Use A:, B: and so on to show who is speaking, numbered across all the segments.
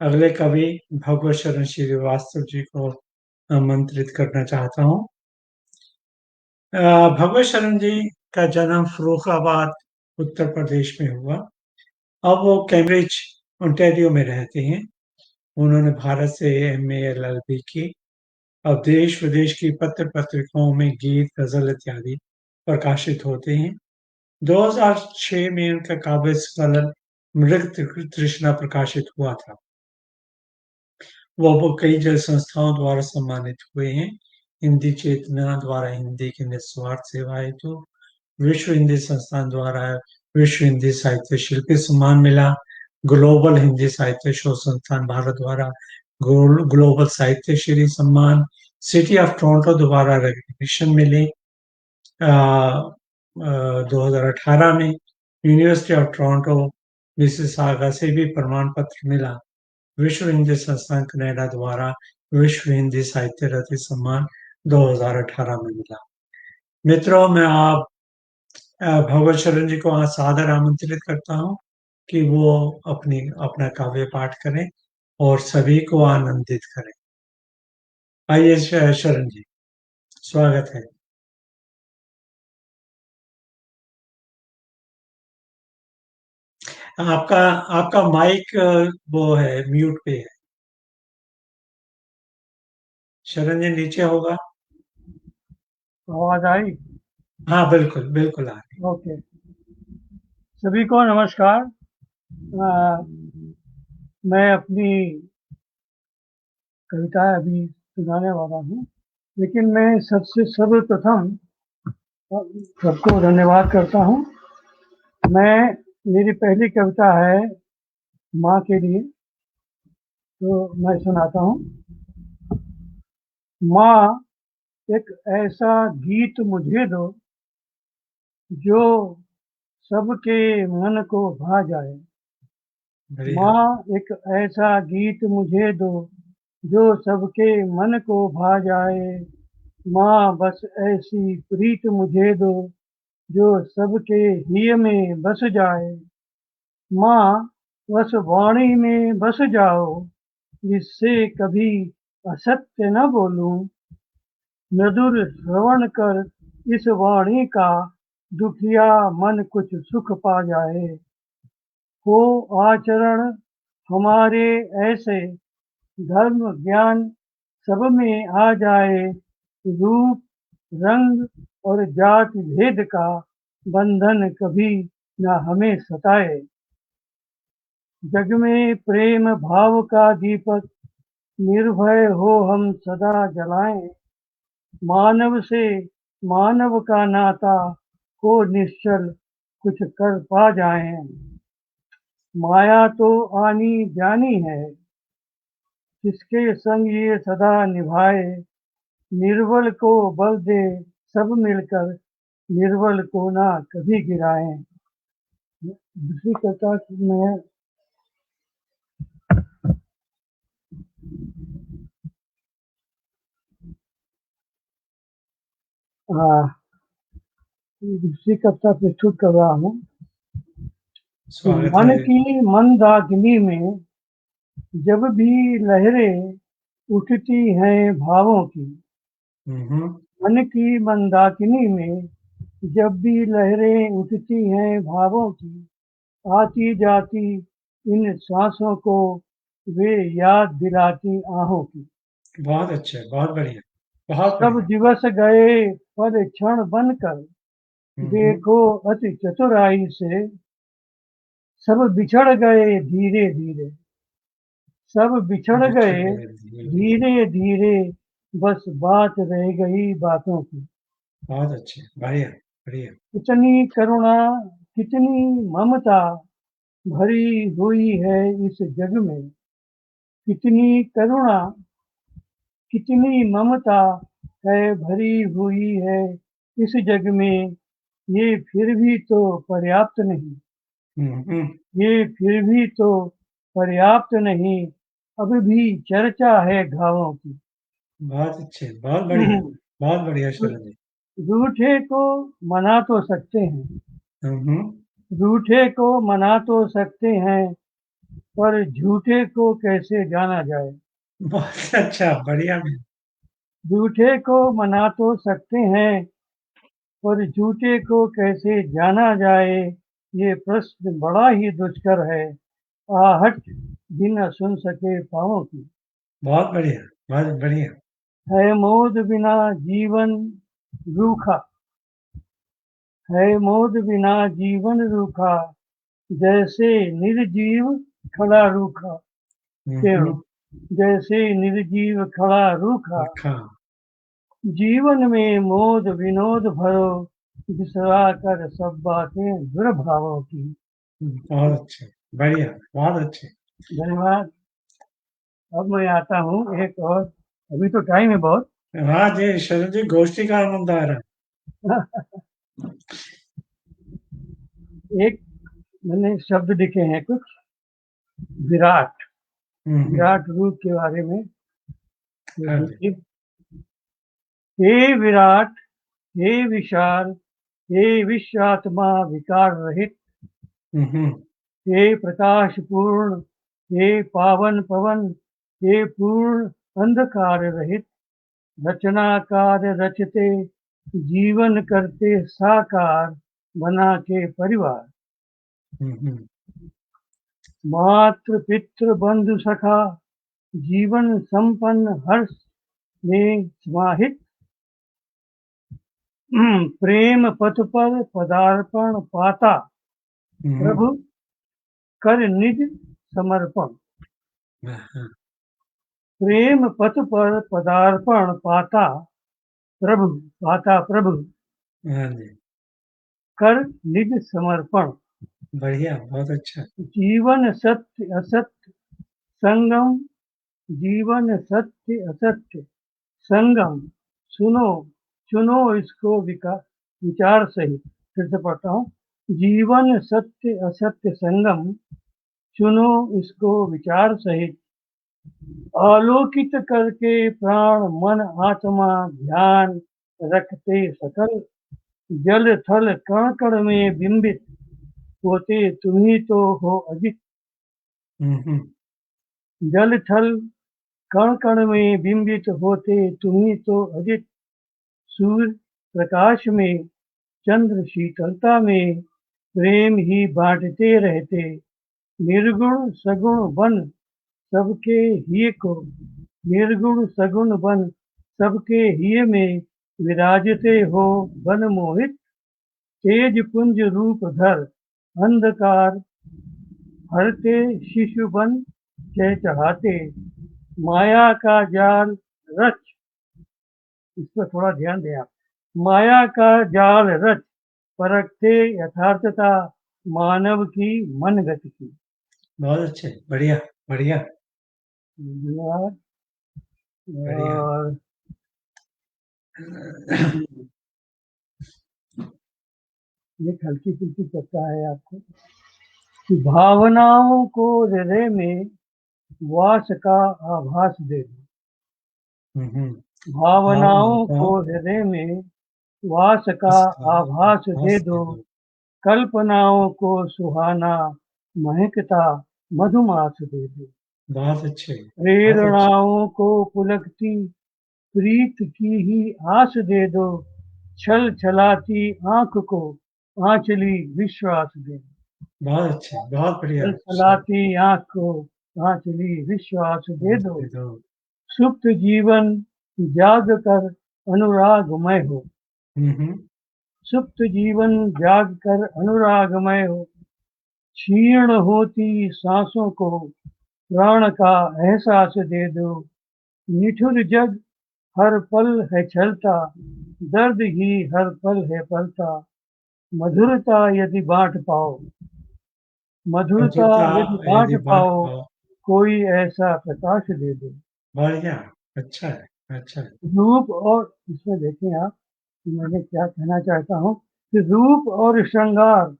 A: अगले कवि भगवत शरण श्रीवास्तव जी को आमंत्रित करना चाहता हूँ। भगवत शरण जी का जन्म फर्रुखाबाद उत्तर प्रदेश में हुआ। अब वो कैम्ब्रिज ओंटारियो में रहते हैं। उन्होंने भारत से एमए एलएलबी की। अब देश विदेश की पत्र पत्रिकाओं में गीत गजल इत्यादि प्रकाशित होते हैं। 2006 में उनका काव्य संकलन मृग तृष्णा प्रकाशित हुआ था। वो कई जल संस्थाओं द्वारा सम्मानित हुए हैं। हिंदी चेतना द्वारा हिंदी की निस्वार्थ सेवा हेतु विश्व हिंदी संस्थान द्वारा विश्व हिंदी साहित्य शिल्पी सम्मान मिला। ग्लोबल हिंदी साहित्य शोध संस्थान भारत द्वारा ग्लोबल साहित्य श्री सम्मान, सिटी ऑफ टोरंटो द्वारा रिकग्निशन मिले। 2018 में यूनिवर्सिटी ऑफ टोरंटो मिसिसागा से भी प्रमाण पत्र मिला। विश्व हिंदी संस्थान कनाडा द्वारा विश्व हिंदी साहित्य रत्न सम्मान 2018 में मिला। मित्रों, मैं आप भगवत शरण जी को आज सादर आमंत्रित करता हूँ कि वो अपना काव्य पाठ करें और सभी को आनंदित करें। आइए शरण जी, स्वागत है। आपका आपका माइक वो है, म्यूट पे है। शरण जी नीचे होगा।
B: आवाज आई?
A: हाँ, बिल्कुल बिल्कुल आ रही।
B: ओके। सभी को नमस्कार। मैं अपनी कविताएं अभी सुनाने वाला हूँ, लेकिन मैं सबसे सर्वप्रथम सबको धन्यवाद करता हूँ। मेरी पहली कविता है माँ के लिए, तो मैं सुनाता हूँ। माँ, एक ऐसा गीत मुझे दो जो सबके मन को भा जाए।
A: बढ़िया।
B: माँ, एक ऐसा गीत मुझे दो जो सबके मन को भा जाए। माँ, बस ऐसी प्रीत मुझे दो जो सबके हिय में बस जाए। माँ, बस वाणी में बस जाओ जिससे कभी असत्य न बोलूं। मधुर श्रवण कर इस वाणी का दुखिया मन कुछ सुख पा जाए। हो आचरण हमारे ऐसे, धर्म ज्ञान सब में आ जाए। रूप, रंग और जाति भेद का बंधन कभी न हमें सताए। जग में प्रेम भाव का दीपक निर्भय हो हम सदा जलाएं। मानव से मानव का नाता हो निश्चल कुछ कर पा जाएं। माया तो आनी जानी है, किसके संग ये सदा निभाए। निर्बल को बल दे सब मिलकर, निर्बल को ना कभी गिराएं। दूसरी कविता में दूसरी कविता प्रस्तुत कर रहा हूँ।
A: स्वागत
B: मन
A: है।
B: की मंदाकिनी में जब भी लहरें उठती हैं भावों की।
A: हम्म।
B: मन की मंदाकिनी में जब भी लहरें उठती हैं भावों की, आती जाती इन सांसों को वे याद दिलाती आहों की।
A: बहुत अच्छे, बहुत बढ़िया, बहुत
B: सब
A: बढ़िया।
B: दिवस गए पल क्षण बनकर,
A: हम्म।
B: देखो अति चतुराई से। सब बिछड़ गए धीरे धीरे, सब बिछड़
A: बिछड़
B: गए
A: गए धीरे।
B: धीरे धीरे, बस बात रह गई बातों की।
A: बहुत अच्छे, बढ़िया बढ़िया।
B: कितनी करुणा, कितनी ममता भरी हुई है इस जग में। कितनी करुणा, कितनी ममता है भरी हुई है इस जग में। ये फिर भी तो पर्याप्त नहीं,
A: हम्म।
B: ये फिर भी तो पर्याप्त नहीं, अब भी चर्चा है घावों की।
A: बहुत अच्छे, बहुत बढ़िया, बहुत बढ़िया शरण जी।
B: रूठे को मना तो सकते हैं,
A: हम्म।
B: रूठे को मना तो सकते हैं, पर झूठे को कैसे जाना जाए।
A: बहुत अच्छा, बढ़िया भी।
B: झूठे को मना तो सकते हैं, पर झूठे को कैसे जाना जाए, ये प्रश्न बड़ा ही दुष्कर है। आहट बिना सुन सके पाँवों की।
A: बहुत बढ़िया, बहुत बढ़िया।
B: है मोद बिना जीवन रूखा, है मोद बिना जीवन रूखा, जैसे निर्जीव खड़ा रूखा। पेड़,
A: हम्म,
B: जैसे निर्जीव खड़ा रूखा।
A: रखा।
B: जीवन में मोद विनोद भरो, बिसरा कर सब बातें दुर्भावों की।
A: बहुत अच्छे, बढ़िया, बहुत अच्छे।
B: धन्यवाद। अब मैं आता हूँ एक और, अभी तो टाइम है बहुत।
A: वाह जी, शरण जी, गोष्ठी का आनंद आ रहा
B: एक मैंने शब्द लिखे हैं कुछ। विराट,
A: है।
B: विराट रूप के बारे में। ये
A: हाँ जी।
B: देखिए, हे विराट, हे विशाल, हे विश्वात्मा विकार रहित,
A: हम्म,
B: हे प्रकाश पूर्ण, हे पावन पवन, हे पूर्ण अंधकार रहित, रचनाकार रचते, जीवन करते साकार, बना के परिवार।
A: हम्म,
B: मातृ पितृ बंधु सखा, जीवन संपन्न हर्ष में समाहित, प्रेम पथ पर पदार्पण पाता,
A: हम्म,
B: प्रभु कर निज समर्पण।
A: हाँ
B: प्रेम पथ पर पदार्पण पाता प्रभु, पाता प्रभु
A: हाँ जी,
B: कर निज समर्पण।
A: बढ़िया, बहुत अच्छा।
B: जीवन सत्य असत्य संगम, जीवन सत्य असत्य संगम, सुनो चुनो इसको विचार सहित। फिर से पढ़ता हूँ। जीवन सत्य असत्य संगम, चुनो इसको विचार सहित, आलोकित करके प्राण मन आत्मा ध्यान रखते सकल, जल थल कण कण में बिंबित होते तुम्ही तो हो अजित।
A: हम्म,
B: जल थल कण कण में बिंबित होते तुम्ही तो अजित। सूर्य प्रकाश में, चंद्र शीतलता में, प्रेम ही बांटते रहते, निर्गुण सगुण बन सबके हिय को, निर्गुण सगुण बन सबके हिय में विराजते हो बन मोहित। तेज पुंज रूप धर अंधकार हरते, शिशु बन चहचहाते, माया का जाल रच, इस पर थोड़ा ध्यान दें आप। माया का जाल रच परखते यथार्थता, मानव की मन गति की।
A: बहुत अच्छे, बढ़िया, बढ़िया,
B: धन्यवाद।
A: बढ़िया।
B: और एक हल्की फुल्की चर्चा है आपको कि भावनाओं को हृदय में वास का आभास दे दो।
A: हम्म, भावना
B: भावनाओं
A: का
B: को हृदय में वास का
A: उसका
B: आभास दे
A: आभास
B: दो,
A: दे दो।
B: कल्पनाओं को सुहाना महकता मधुमास दे दो।
A: बहुत अच्छे, बहुत अच्छे।
B: प्रेरणाओं को पुलकती प्रीत की ही आस दे दो, छल छलाती आंख को आंचली विश्वास दे दो।
A: बहुत अच्छे, बहुत बढ़िया।
B: छल छलाती आंख को आंचली विश्वास दे दो।
A: दे दो।
B: सुप्त जीवन जाग कर अनुरागमय हो,
A: हम्म,
B: सुप्त जीवन जाग कर अनुरागमय हो। क्षीण होती सांसों को प्राण का एहसास दे दो, निठुर जग हर पल है चलता, दर्द ही हर पल है पलता। मधुरता यदि बांट पाओ, मधुरता
A: अचूता
B: यदि बांट
A: यदि बांट
B: पाओ,
A: पाओ।
B: कोई ऐसा प्रकाश दे दो।
A: बढ़िया, अच्छा है, अच्छा है।
B: रूप और, इसमें देखें आप कि मैंने क्या कहना चाहता हूँ कि रूप और श्रृंगार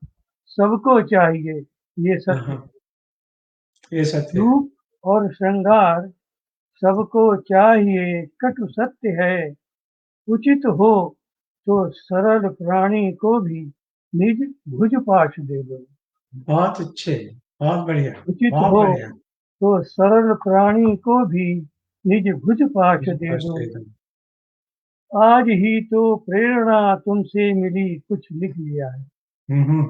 B: सबको चाहिए, ये
A: हाँ
B: सत्य
A: हाँ,
B: है।
A: ये सत्य है।
B: रूप और श्रृंगार सबको चाहिए, कटु सत्य है। उचित हो तो सरल प्राणी को भी निज भुज पाश दे दो।
A: बहुत अच्छे, बहुत बढ़िया,
B: उचित
A: बहुत
B: हो
A: बढ़िया।
B: तो सरल प्राणी को भी निज भुज पाश
A: मुझे
B: दे
A: फर्स्ट
B: दो।
A: एकदम।
B: आज ही तो प्रेरणा तुमसे मिली कुछ लिख लिया है।
A: हम्म।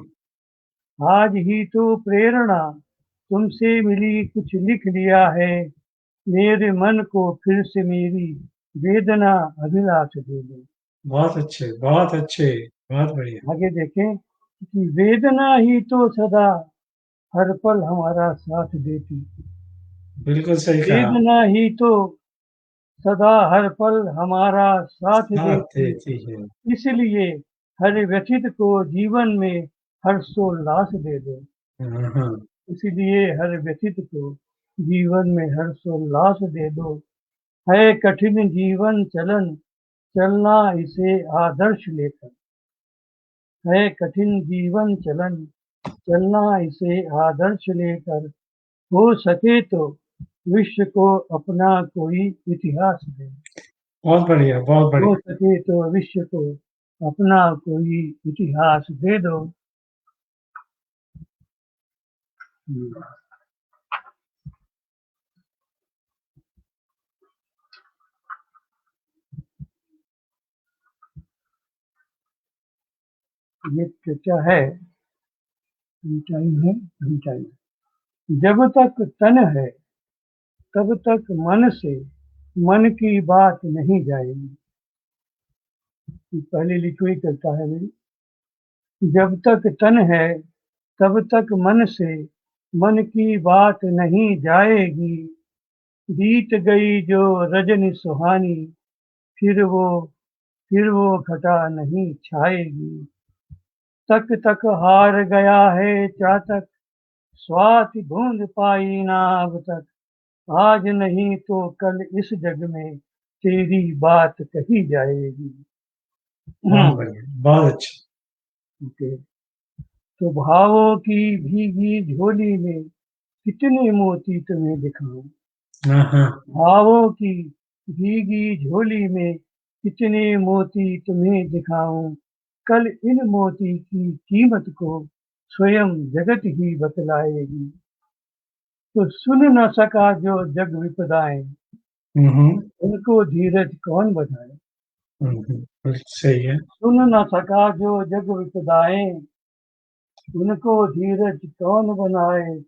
B: आज ही तो प्रेरणा तुमसे मिली कुछ लिख लिया है। मेरे मन को फिर से मेरी वेदना अभिलाष दे दो।
A: बहुत अच्छे, बहुत अच्छे, बहुत बढ़िया।
B: आगे देखें कि वेदना ही तो सदा हर पल हमारा साथ देती।
A: बिल्कुल सही कहा।
B: वेदना ही तो सदा हर पल हमारा साथ
A: साथ
B: देती।
A: देती है।
B: इसलिए हर व्यथित को जीवन में हर्षोल्लास दे दो।
A: हाँ हाँ।
B: इसलिए हर व्यथित को जीवन में हर्षोल्लास दे दो। है कठिन जीवन चलन, चलना इसे आदर्श लेकर। है कठिन जीवन चलन, चलना इसे आदर्श लेकर। हो सके तो विश्व को अपना कोई इतिहास दे।
A: बहुत बढ़िया, बहुत
B: हो
A: बढ़िया।
B: सके तो विश्व को अपना कोई इतिहास दे दो। ये क्या है? टाइम है, टाइम। जब तक तन है तब तक मन से मन की बात नहीं जाएगी। पहले लिखी हुई कविता है मेरी। जब तक तन है तब तक मन से मन की बात नहीं जाएगी। बीत गई जो रजनी सुहानी, फिर वो फिर वो घटा नहीं छाएगी। तक तक हार गया है चातक, स्वाति बूंद पाई ना अब तक। आज नहीं तो कल इस जग में तेरी बात कही जाएगी।
A: बहुत बढ़िया, बहुत अच्छा।
B: ओके। तो भावों की भीगी झोली में कितने मोती तुम्हें दिखाऊं।
A: हाँ हाँ।
B: भावों की भीगी झोली में कितने मोती तुम्हें दिखाऊं। कल इन मोती की कीमत को स्वयं जगत ही बतलाएगी। तो सुन न सका जो जग विपदाएं,
A: हम्म।
B: उनको धीरज कौन बधाए।
A: बिल्कुल सही है।
B: सुन न सका जो जग विपदाएं, उनको धीरज कौन बनाए।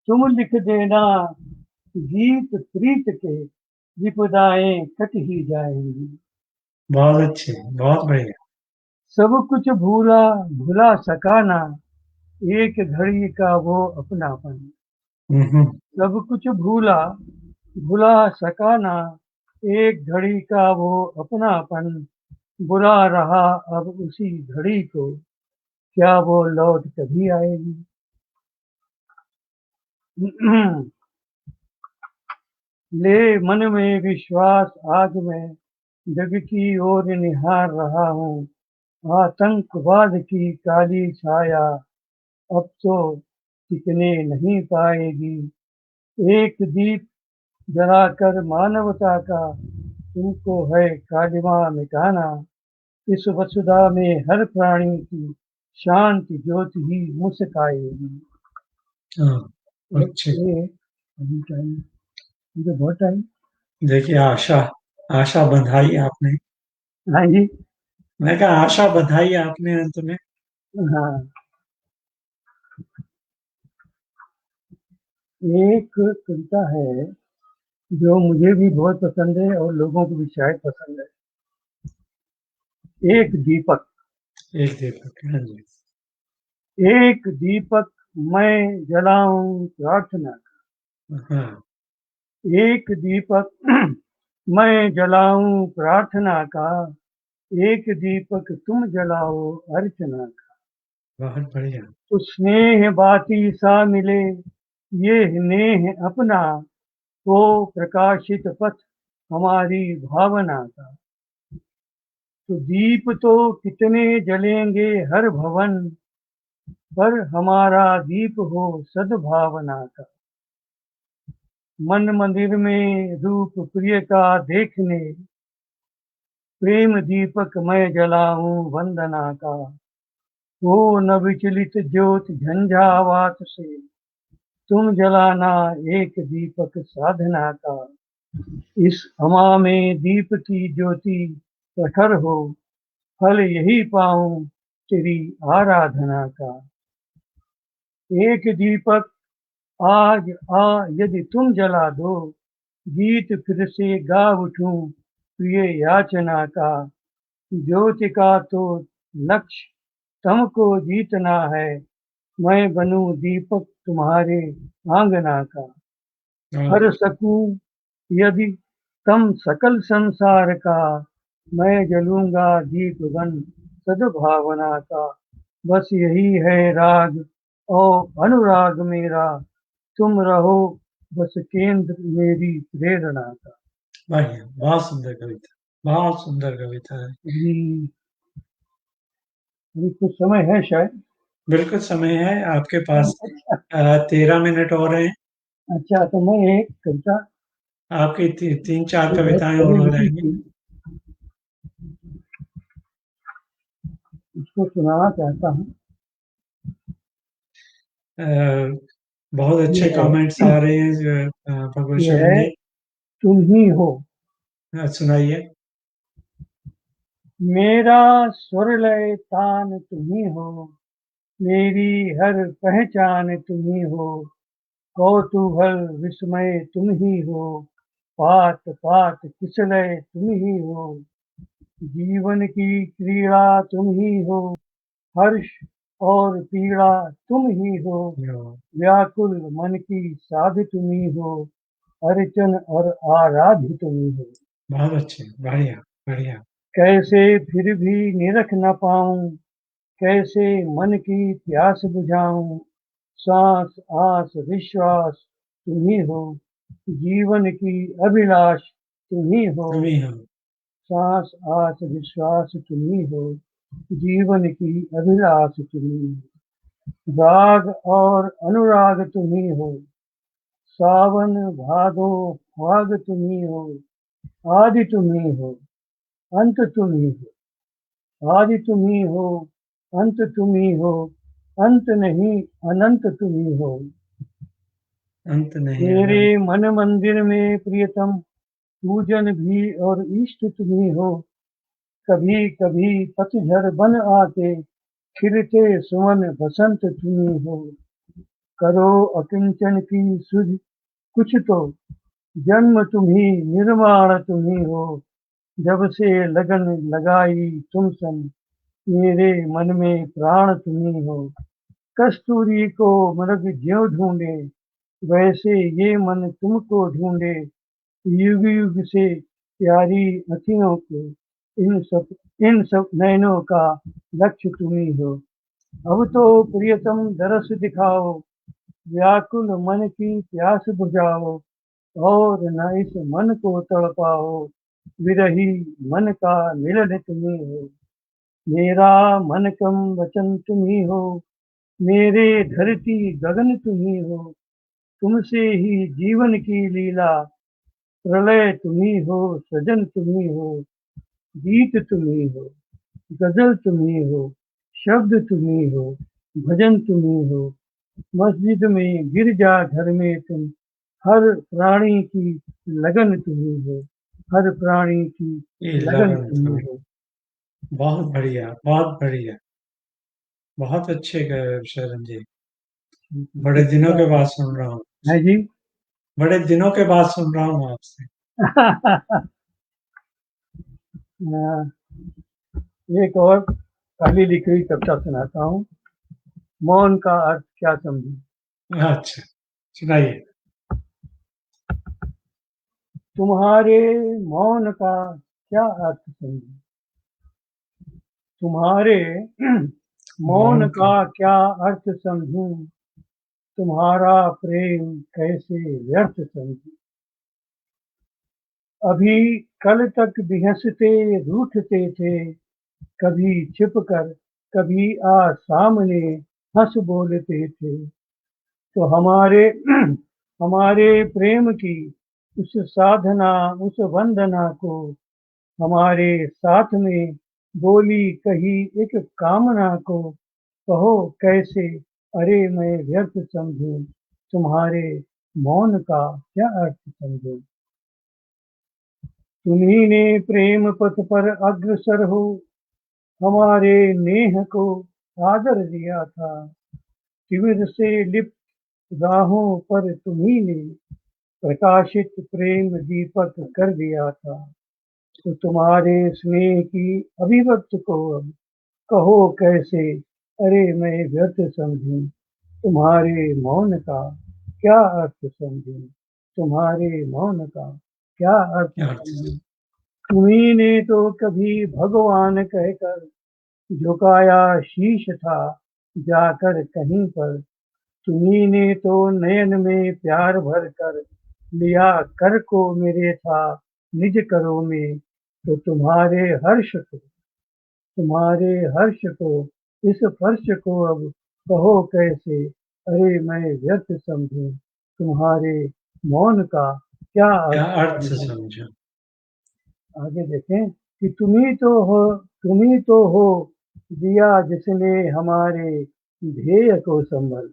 B: तुम लिख देना गीत प्रीत के, विपदाएं कट ही जाएंगी।
A: बहुत अच्छे, बहुत बढ़िया।
B: सब कुछ भूला भुला सका ना, एक घड़ी का वो अपनापन।
A: हम्म।
B: सब कुछ भूला भुला सका ना, एक घड़ी का वो अपनापन। बुरा रहा अब उसी घड़ी को, क्या वो लौट कभी आएगी। ले मन में विश्वास आज मैं जग की ओर निहार रहा हूँ। आतंकवाद की काली छाया अब तो टिकने नहीं पाएगी। एक दीप जलाकर मानवता का तुमको है कालिमा मिटाना। इस वसुधा में हर प्राणी की शांति ज्योति ही मुस्काएगी।
A: हाँ, अच्छे।
B: ये अभी टाइम, मुझे बहुत टाइम।
A: देखिए, आशा, आशा बंधाई आपने।
B: हाँ जी।
A: मैं कहा आशा बंधाई आपने अंत में।
B: हाँ, एक कविता है जो मुझे भी बहुत पसंद है और लोगों को भी शायद पसंद है। एक दीपक।
A: एक दीपक, हाँ जी।
B: एक दीपक मैं जलाऊं प्रार्थना
A: हाँ।
B: का। एक दीपक मैं जलाऊं प्रार्थना का। एक दीपक तुम जलाओ अर्चना का।
A: बहुत बढ़िया।
B: तो स्नेह बाती सा मिले ये नेह अपना, हो प्रकाशित पथ हमारी भावना का। तो दीप तो कितने जलेंगे हर भवन, पर हमारा दीप हो सद्भावना का। मन मंदिर में रूप प्रिय का देखने, प्रेम दीपक मैं जलाऊं वंदना का। हो न विचलित ज्योत झंझावात से, तुम जलाना एक दीपक साधना का, इस अमा में दीप की ज्योति प्रखर हो, फल यही पाऊं तेरी आराधना का। एक दीपक आज आ यदि तुम जला दो, गीत फिर से गा उठूं प्रिय याचना का। ज्योति का तो लक्ष्य तम को जीतना है, मैं बनूं दीपक तुम्हारे आंगना का। हर सकूं यदि तम सकल संसार का, मैं जलूंगा दीप बन सद्भावना का। बस यही है राग और अनुराग मेरा, तुम रहो बस केंद्र मेरी प्रेरणा का।
A: बढ़िया, बहुत सुंदर कविता, बहुत सुंदर कविता है।
B: अभी अभी कुछ समय है शायद।
A: बिल्कुल समय है आपके पास। 13 मिनट और हैं।
B: अच्छा, तो मैं एक कविता
A: आपकी 3-4
B: बहुत
A: कविताएं और
B: पहले
A: हो
B: लिखी
A: जाएंगी।
B: थी, उसको सुनाना चाहता हूँ।
A: अ, बहुत
B: ये
A: अच्छे
B: है
A: कमेंट्स आ रहे हैं भगवत
B: ये
A: शरण
B: है
A: जी।
B: तुम ही हो।
A: सुनाइए।
B: मेरा स्वर लय तान तुम ही हो, मेरी हर पहचान तुम ही हो। कौतूहल विस्मय तुम ही हो, पात पात फिसलय तुम ही हो। जीवन की क्रीड़ा तुम ही हो, हर्ष और पीड़ा तुम ही हो। व्याकुल मन की साध तुम ही हो, अर्चन और आराध्य तुम ही हो।
A: बहुत अच्छे, बढ़िया, बढ़िया।
B: कैसे फिर भी निरख न पाऊं, कैसे मन की प्यास बुझाऊं। सांस आस विश्वास तुम ही हो, जीवन की अभिलाष तुम ही हो।
A: तुम ही हो।
B: सांस आस विश्वास तुम ही हो, जीवन की अभिलाष तुम ही हो। राग और अनुराग तुम ही हो, सावन भादो फाग तुम ही हो। आदि तुम ही हो, अंत तुम ही हो। आदि तुम ही हो, अंत तुम ही हो। अंत नहीं अनंत तुम ही हो।
A: अंत नहीं
B: मेरे
A: अनंत।
B: मन मंदिर में प्रियतम, पूजन भी और इष्ट तुम ही हो। कभी कभी पतझड़ बन आके, खिलते सुमन बसंत तुम ही हो। करो अकिंचन की सुझ कुछ तो, जन्म तुम्ही निर्माण तुम्ही हो। जब से लगन लगाई तुम सन, मेरे मन में प्राण तुम्ही हो। कस्तूरी को मृग ज्यों ढूंढे, वैसे ये मन तुमको ढूंढे। युग युग से प्यारी अखियों को, इन सब नैनों का लक्ष्य तुम्ही हो। अब तो प्रियतम दरस दिखाओ, व्याकुल मन की प्यास बुझाओ। और न इस मन को तड़पाओ, विरही मन का मिलन तुम्ही हो। मेरा मन कम वचन तुम्ही हो, मेरे धरती गगन तुम्ही हो। तुमसे ही जीवन की लीला, प्रलय तुम्ही हो सृजन तुम्ही हो। गीत तुम्ही हो, गजल तुम्ही हो, शब्द तुम्ही हो, भजन तुम्ही हो। मस्जिद में गिरजा घर में तुम, हर प्राणी की लगन तुम्ही हो। हर प्राणी की
A: ये
B: लगन
A: लगन
B: तुम्ही
A: तुम्हें।
B: हो।
A: बहुत बढ़िया, बहुत बढ़िया। बहुत अच्छे शरण जी। बड़े दिनों के बाद सुन रहा हूँ।
B: है जी।
A: बड़े दिनों के बाद सुन रहा हूँ आपसे।
B: एक और पहली लिखी हुई कविता सुनाता हूँ। मौन का अर्थ क्या समझे।
A: अच्छा, सुनाइए।
B: तुम्हारे मौन का क्या अर्थ समझे, तुम्हारे मौन
A: मौन
B: का
A: का।
B: क्या अर्थ समझूं। तुम्हारा प्रेम कैसे व्यर्थ समझूं। अभी कल तक बिहसते रूठते थे, कभी छिप कर कभी आ सामने हंस बोलते थे। तो हमारे हमारे प्रेम की उस साधना उस वंदना को, हमारे साथ में बोली कही एक कामना को, कहो कैसे अरे मैं व्यर्थ समझूं। तुम्हारे मौन का क्या अर्थ समझूं। तुम्ही ने प्रेम पथ पर अग्रसर हो हमारे नेह को आदर दिया था। शिविर से लिप्त राहों पर तुम्ही ने प्रकाशित प्रेम दीपक कर दिया था। तो तुम्हारे स्नेह की अभिव्यक्ति को अब कहो कैसे, अरे मैं व्यर्थ समझूं। तुम्हारे मौन का क्या अर्थ समझूं। तुम्हारे मौन का क्या अर्थ
A: क्या अर्थ है?
B: समझूं। तुम्ही ने तो कभी भगवान कहकर झुकाया शीश था जाकर कहीं पर। तुम्ही ने तो नयन में प्यार भर कर लिया कर को मेरे था निज करो में। तो तुम्हारे हर्ष को इस फर्श को अब कहो कैसे, अरे मैं व्यर्थ समझूं। तुम्हारे मौन का क्या
A: क्या
B: अर्थ
A: अर्थ
B: समझूं।
A: समझो?
B: आगे देखें कि तुम ही तो हो दिया जिसने हमारे ध्येय को संभल।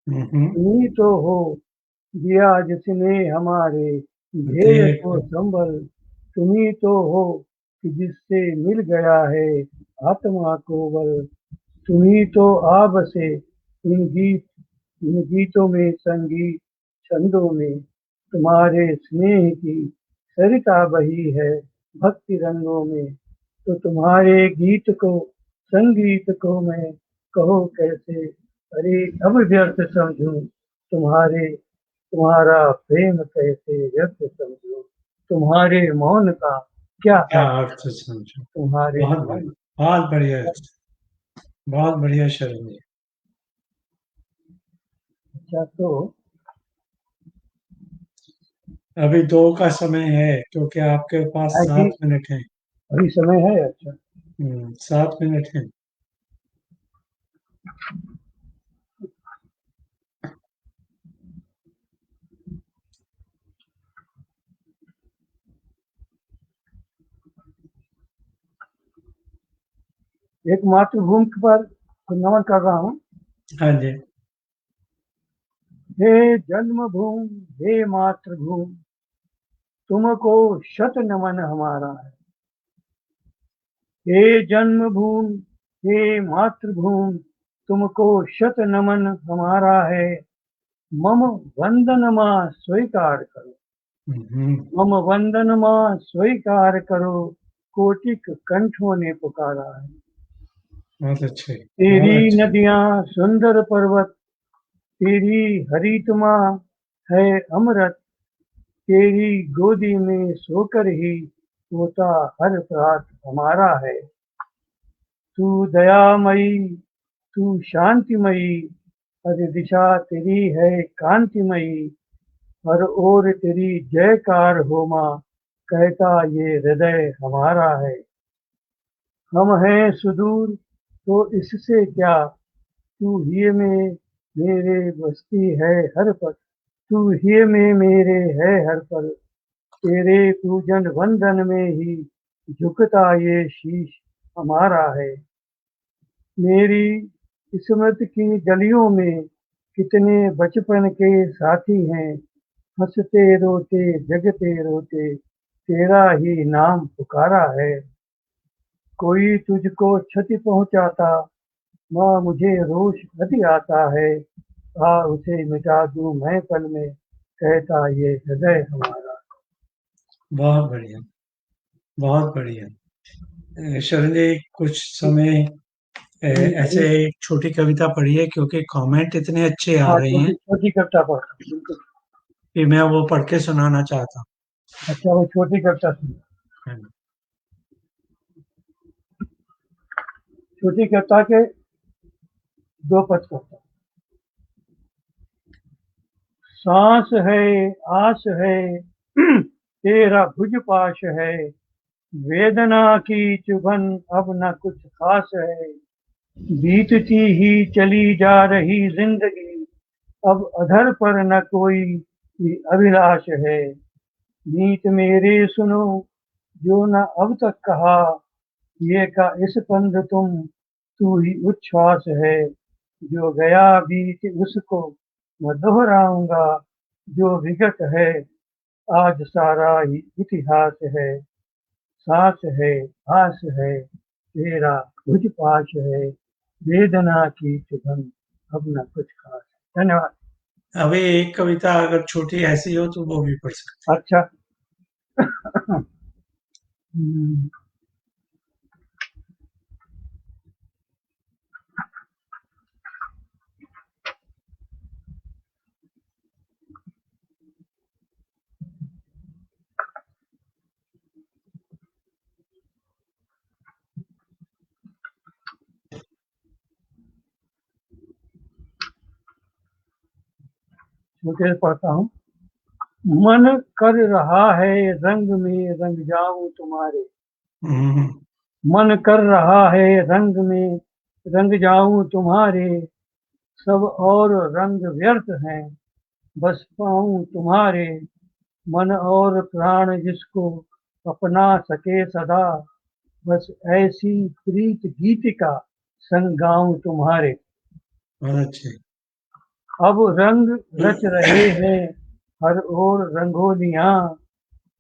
A: हम्म।
B: तुम ही तो हो दिया जिसने हमारे ध्येय को
A: देख।
B: संभल। तुम ही तो हो कि जिससे मिल गया है आत्मा को बल। तुम ही तो आ बसे इन गीतों में संगीत छंदों में। तुम्हारे स्नेह की सरिता बही है भक्ति रंगों में। तो तुम्हारे गीत को संगीत को मैं कहो कैसे, अरे अब व्यर्थ समझूं। तुम्हारा प्रेम कैसे व्यर्थ समझूं। तुम्हारे मौन का क्या
A: क्या
B: अर्थ।
A: अर्थ समझो?
B: तुम्हारे
A: बहुत
B: मौन
A: बढ़िया, बहुत बढ़िया, बहुत बढ़िया शरण जी।
B: अच्छा तो
A: अभी 2 का समय है क्योंकि आपके पास
B: है कि
A: 7 मिनट है।
B: अभी समय है। अच्छा
A: 7 मिनट है।
B: एक मातृभूमि पर नमन कर रहा हूँ।
A: हाँ जी।
B: हे जन्मभूमि हे मातृभूमि तुमको शत नमन हमारा है। हे जन्मभूमि हे मातृभूमि तुमको शत नमन हमारा है। मम वंदन मां स्वीकार करो।
A: हम्म।
B: मम वंदन मां स्वीकार करो कोटिक कंठों ने पुकारा है।
A: बहुत अच्छे,
B: तेरी
A: बहुत अच्छे।
B: नदियां सुंदर पर्वत तेरी हरितमा है अमृत। तेरी गोदी में सोकर ही होता हर प्रात हमारा है। तू दयामयी तू शांतिमयी हर दिशा तेरी है कांतिमयी। हर ओर तेरी जयकार हो माँ कहता ये हृदय हमारा है। हम हैं सुदूर तो इससे क्या तू ही में मेरे बसती है हर पल। तू ही में मेरे है हर पल। तेरे पूजन वंदन में ही झुकता ये शीश हमारा है। मेरी स्मृति की गलियों में कितने बचपन के साथी हैं। हंसते रोते जगते रोते तेरा ही नाम पुकारा है। कोई तुझको क्षति पहुंचाता माँ मुझे रोष अति आता है। आ उसे मिटा दूं मैं पल में कहता ये हृदय हमारा।
A: बहुत बढ़िया, बहुत बढ़िया। शरण जी कुछ समय ऐसे एक छोटी कविता पढ़िए क्योंकि कमेंट इतने अच्छे आ
B: हाँ
A: रहे हैं
B: छोटी छोटी कविता पढ़ बिल्कुल।
A: कि मैं वो पढ़ के सुनाना चाहता
B: अच्छा वो छोटी कविता सुन।
A: हूँ।
B: छोटी कविता के दो पद पढ़ता हूँ। सांस है आस है तेरा भुज पाश है। वेदना की चुभन अब न कुछ खास है। बीतती ही चली जा रही जिंदगी अब अधर पर न कोई भी अभिलाष है। मीत मेरे सुनो जो न अब तक कहा ये का इस पंध तुम तू ही उच्छ्वास है। जो गया बीत उसको मैं दोहराऊंगा जो विगत है, आज सारा ही इतिहास है। सांस है, आस है, तेरा कुछ पास है, वेदना की चुभन अब न कुछ खास। धन्यवाद।
A: अभी एक कविता अगर छोटी ऐसी हो तो वो भी पढ़ सकते
B: अच्छा। हम्म, छोटे पढ़ता हूँ। मन कर रहा है रंग में रंग जाऊं तुम्हारे।
A: हैं।
B: मन कर रहा है रंग में रंग जाऊं तुम्हारे। सब और रंग व्यर्थ हैं, बस पाऊं तुम्हारे। मन और प्राण जिसको अपना सके सदा, बस ऐसी प्रीत गीतिका संग गाऊं तुम्हारे।
A: बहुत अच्छे।
B: अब रंग रच रहे हैं हर ओर रंगोलियां।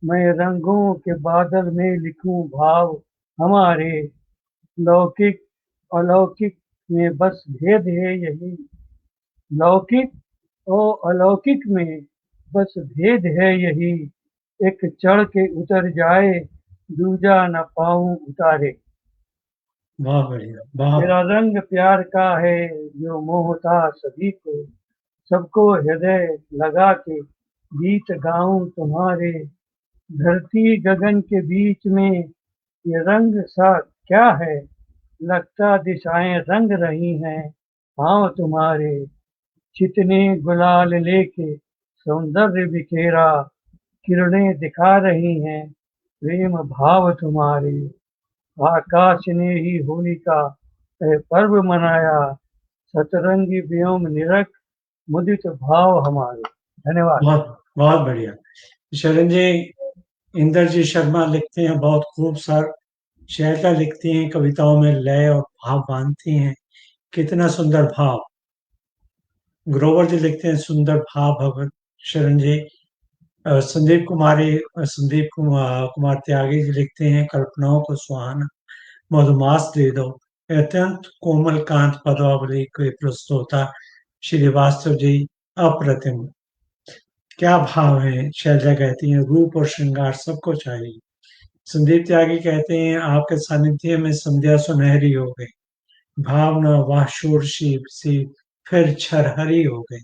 B: मैं रंगों के बादल में लिखूं भाव हमारे। लौकिक अलौकिक में बस भेद है यही। लौकिक और अलौकिक में बस भेद है यही। एक चढ़ के उतर जाए, दूजा न पाऊं उतारे।
A: बहुत बढ़िया, बहुत।
B: मेरा रंग प्यार का है जो मोहता सभी को। सबको हृदय लगा के गीत गाऊं तुम्हारे। धरती गगन के बीच में ये रंग सा क्या है। लगता दिशाएं रंग रही हैं पाँव तुम्हारे। चितने गुलाल लेके सौंदर्य बिखेरा, किरणें दिखा रही हैं प्रेम भाव तुम्हारे। आकाश ने ही होली का पर्व मनाया, सतरंगी व्योम निरख मुदित भाव हमारे। धन्यवाद।
A: बहुत बहुत बढ़िया। शरण जी, इंदर जी शर्मा लिखते हैं बहुत खूब सर। शायरिया लिखती हैं, कविताओं में लय और भाव बांधती हैं। कितना सुंदर भाव। ग्रोवर जी लिखते हैं सुंदर भाव भगवत शरण जी। संदीप कुमार त्यागी जी लिखते हैं कल्पनाओं को सुहाना मधुमास दे दो। अत्यंत कोमल कांत पदावली के प्रस्तोता श्रीवास्तव जी, अप्रतिम। क्या भाव है। शैलजा कहती हैं रूप और श्रृंगार सबको चाहिए। संदीप त्यागी कहते हैं आपके सानिध्य में संध्या सुनहरी हो गई। भावना वाह षोडशी सी फिर छरहरी हो गई।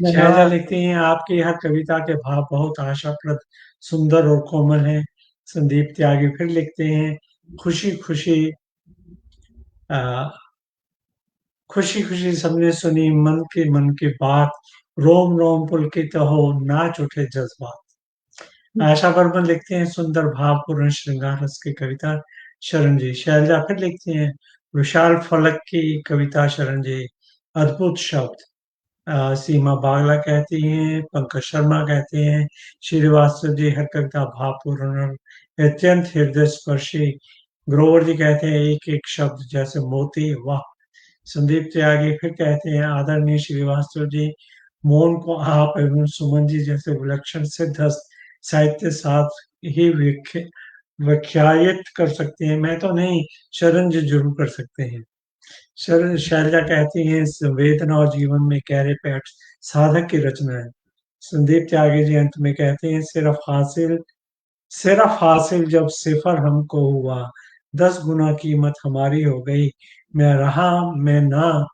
A: शैलजा
B: धन्यवाद।
A: लिखती हैं आपकी हर कविता के भाव बहुत आशाप्रद, सुंदर और कोमल हैं। संदीप त्यागी फिर लिखते हैं खुशी खुशी खुशी खुशी सबने सुनी मन की बात। रोम रोम पुलकित हो नाच उठे जज्बात। आशा बर्मन लिखते हैं सुंदर भावपूर्ण श्रृंगार रस की कविता शरण जी। शैलजा फिर लिखती हैं विशाल फलक की कविता शरण जी, अद्भुत शब्द। सीमा बागला कहती हैं, पंकज शर्मा कहते हैं श्रीवास्तव जी हर कविता भावपूर्ण और अत्यंत हृदय स्पर्शी। ग्रोवर जी कहते हैं एक एक शब्द जैसे मोती, वाह। संदीप त्यागी फिर कहते हैं आदरणीय श्रीवास्तव जी, मौन को आप एवं सुमन जी जैसे विलक्षण सिद्धहस्त साहित्य साथ ही व्याख्यायित कर सकते हैं। मैं तो नहीं, शरण जी जरूर कर सकते हैं। शैलजा कहती हैं संवेदना और जीवन में गहरे पैठ साधक की रचना है। संदीप त्यागी जी अंत में कहते हैं सिर्फ हासिल जब सिफर हमको हुआ, 10 गुना कीमत हमारी हो गई। मैं रहा मैं ना,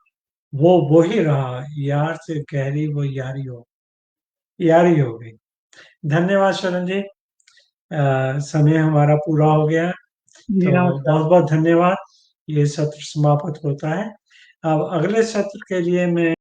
A: वो ही रहा, यार से गहरी वो यारी हो गई। धन्यवाद शरण जी। समय हमारा पूरा हो गया,
B: जी
A: तो
B: नमस्कार।
A: बहुत बहुत धन्यवाद। ये सत्र समाप्त होता है। अब अगले सत्र के लिए मैं